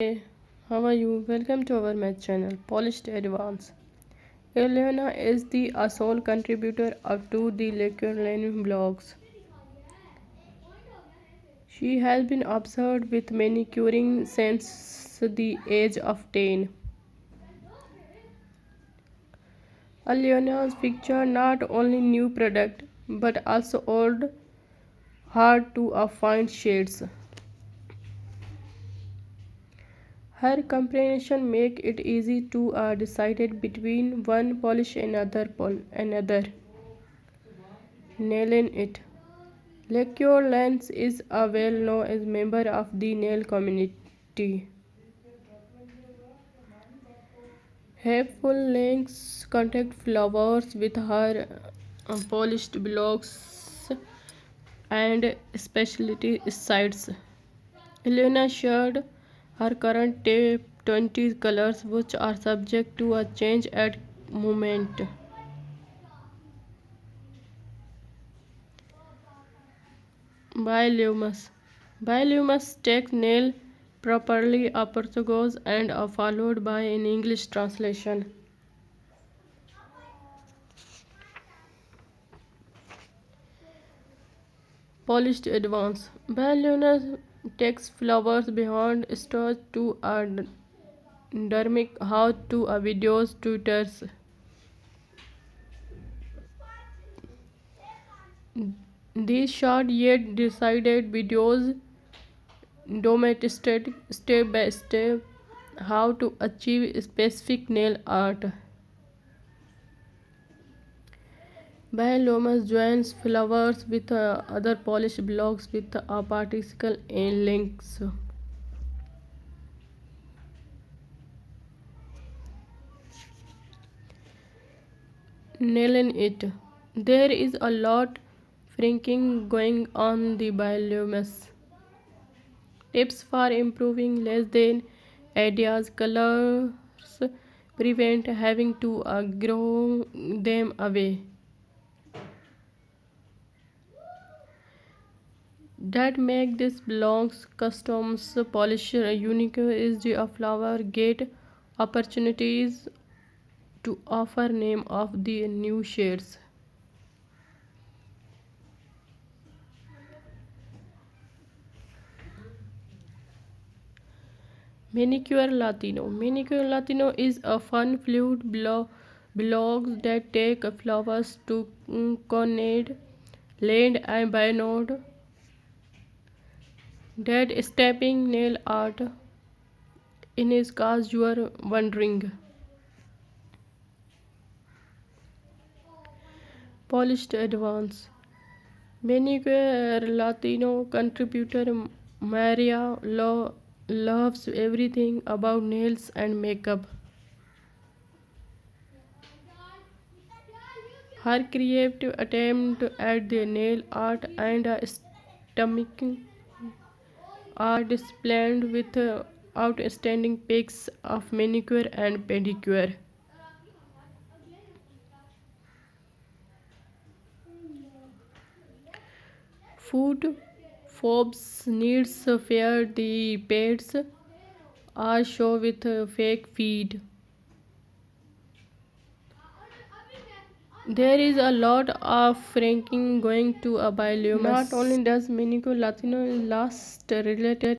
Hey, how are you? Welcome to our math channel, Polished Advance. Elena is the sole contributor to the Learning blogs. She has been observed with manicuring since the age of 10. Elena's feature not only new product but also old, hard to find shades. Her comprehension make it easy to decide between one polish and another. Nailing it. Lacquer Lens is a well-known member of the nail community. Helpful links contact flowers with her polished blocks and specialty sites. Elena shared her current tape 20 colors which are subject to a change at moment. Biolumus. Biolumus takes nail properly a Portuguese and followed by an English translation. Polished Advance. Biolumus takes flowers beyond stars to a dermic how to a videos tutors. These short yet decided videos demonstrate step by step how to achieve specific nail art. Biolumus joins flowers with other polished blocks with a particle and links. Nailing it. There is a lot franking going on the Biolumus. Tips for improving less than ideas colors prevent having to grow them away. That make this blog's customs polish unique is the flower get opportunities to offer name of the new shades. Manicure Latino. Manicure Latino is a fun fluid blog that take flowers to Conade, Land and Binode. That stepping nail art in his cause you are wondering. Polished Advance. Manicure Latino contributor Maria loves everything about nails and makeup. Her creative attempt at the nail art and stomach are displayed with outstanding pics of manicure and pedicure. Food Forbes needs fair the pets are show with fake feed. There is a lot of franking going to a biolumus. Not only does Minico Latino last related